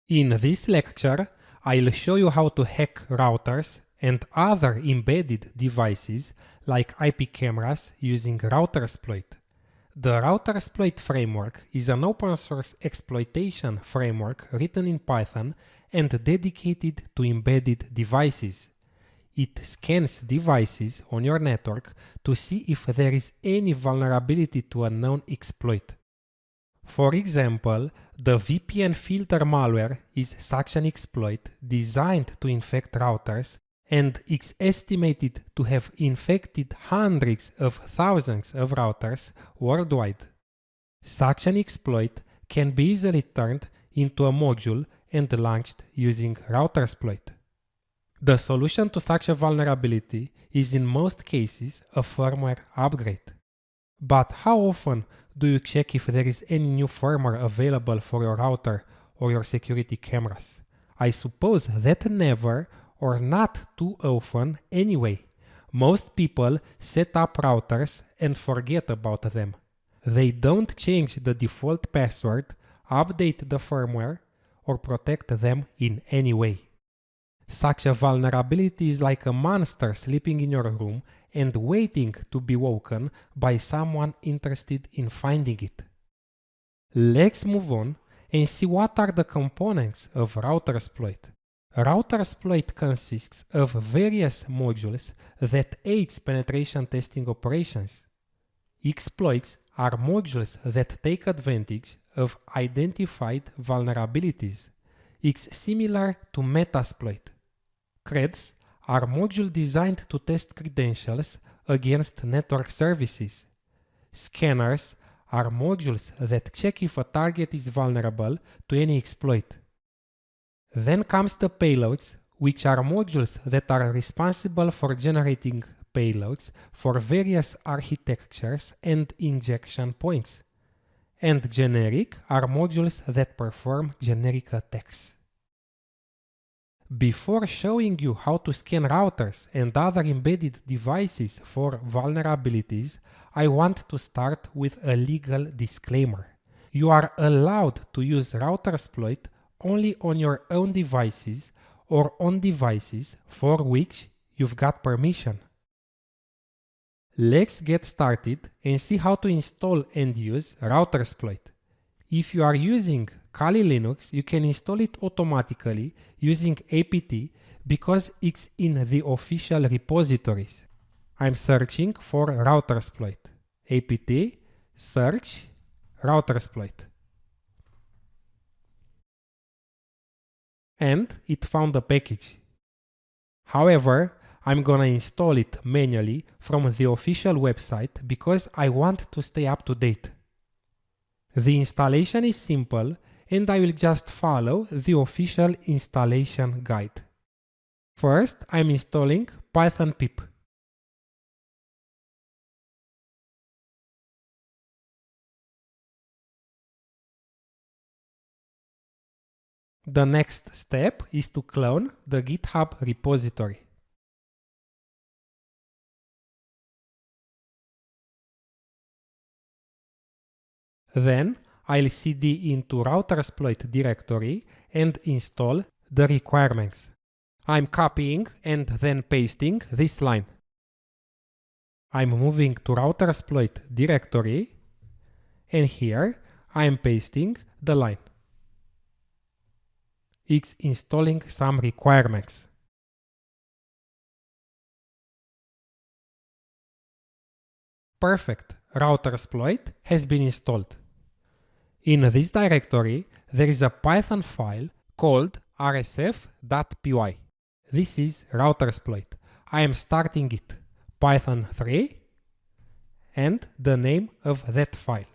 In this lecture, I'll show you how to hack routers and other embedded devices like IP cameras using RouterSploit. The RouterSploit framework is an open source exploitation framework written in Python and dedicated to embedded devices. It scans devices on your network to see if there is any vulnerability to a known exploit. For example, the VPN filter malware is such an exploit designed to infect routers and is estimated to have infected hundreds of thousands of routers worldwide. Such an exploit can be easily turned into a module and launched using RouterSploit. The solution to such a vulnerability is in most cases a firmware upgrade. But how often do you check if there is any new firmware available for your router or your security cameras? I suppose that never or not too often anyway. Most people set up routers and forget about them. They don't change the default password, update the firmware, or protect them in any way. Such a vulnerability is like a monster sleeping in your room and waiting to be woken by someone interested in finding it. Let's move on and see what are the components of RouterSploit. RouterSploit consists of various modules that aids penetration testing operations. Exploits are modules that take advantage of identified vulnerabilities. It's similar to Metasploit. Creds are modules designed to test credentials against network services. Scanners are modules that check if a target is vulnerable to any exploit. Then comes the payloads, which are modules that are responsible for generating payloads for various architectures and injection points. And generic are modules that perform generic attacks. Before showing you how to scan routers and other embedded devices for vulnerabilities, I want to start with a legal disclaimer. You are allowed to use RouterSploit only on your own devices or on devices for which you've got permission. Let's get started and see how to install and use RouterSploit. If you are using Kali Linux, you can install it automatically using apt because it's in the official repositories. I'm searching for RouterSploit. apt search RouterSploit. And it found the package. However, I'm gonna install it manually from the official website because I want to stay up to date. The installation is simple and I will just follow the official installation guide. First, I'm installing Python pip. The next step is to clone the GitHub repository. Then I'll cd into RouterSploit directory and install the requirements. I'm copying and then pasting this line. I'm moving to RouterSploit directory and here I'm pasting the line. It's installing some requirements. Perfect, RouterSploit has been installed. In this directory, there is a Python file called rsf.py. This is RouterSploit. I am starting it, Python 3, and the name of that file,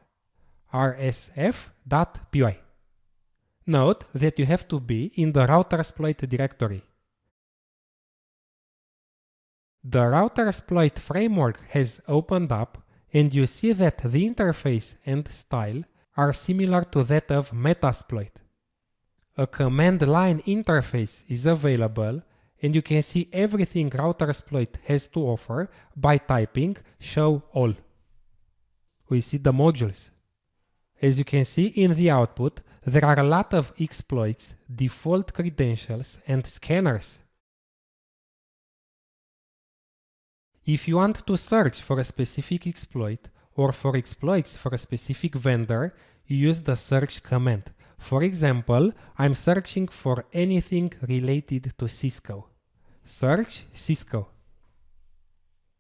rsf.py. Note that you have to be in the RouterSploit directory. The RouterSploit framework has opened up and you see that the interface and style are similar to that of Metasploit. A command line interface is available and you can see everything RouterSploit has to offer by typing show all. We see the modules. As you can see in the output, There are a lot of exploits, default credentials, and scanners. If you want to search for a specific exploit or for exploits for a specific vendor, you use the search command. For example, I'm searching for anything related to Cisco. Search Cisco.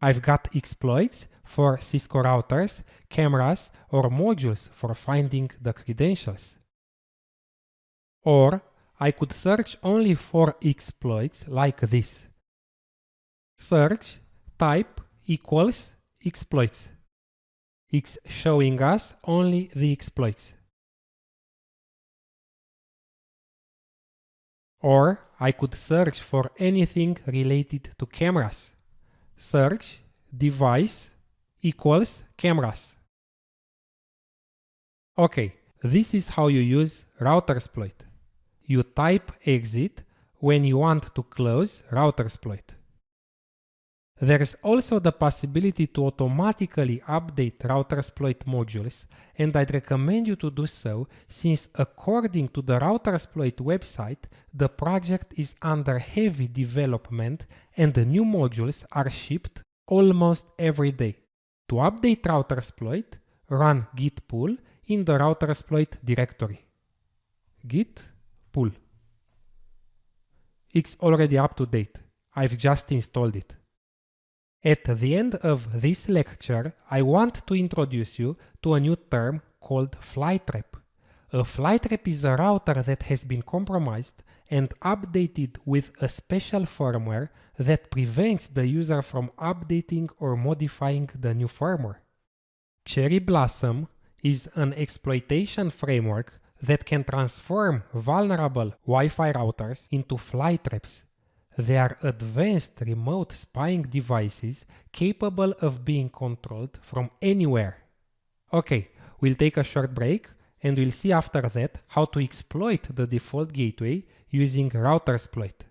I've got exploits for Cisco routers, cameras, or modules for finding the credentials. Or I could search only for exploits like this. Search type equals exploits. It's showing us only the exploits. Or I could search for anything related to cameras. Search device equals cameras. Okay, this is how you use RouterSploit. You type exit when you want to close RouterSploit. There's also the possibility to automatically update RouterSploit modules, and I'd recommend you to do so since according to the RouterSploit website, the project is under heavy development and the new modules are shipped almost every day. To update RouterSploit, run git pull in the RouterSploit directory. Git pull. It's already up to date. I've just installed it. At the end of this lecture, I want to introduce you to a new term called fly trap. A fly trap is a router that has been compromised and updated with a special firmware that prevents the user from updating or modifying the new firmware. Cherry Blossom is an exploitation framework that can transform vulnerable Wi-Fi routers into fly traps. They are advanced remote spying devices capable of being controlled from anywhere. Okay, we'll take a short break and we'll see after that how to exploit the default gateway using RouterSploit.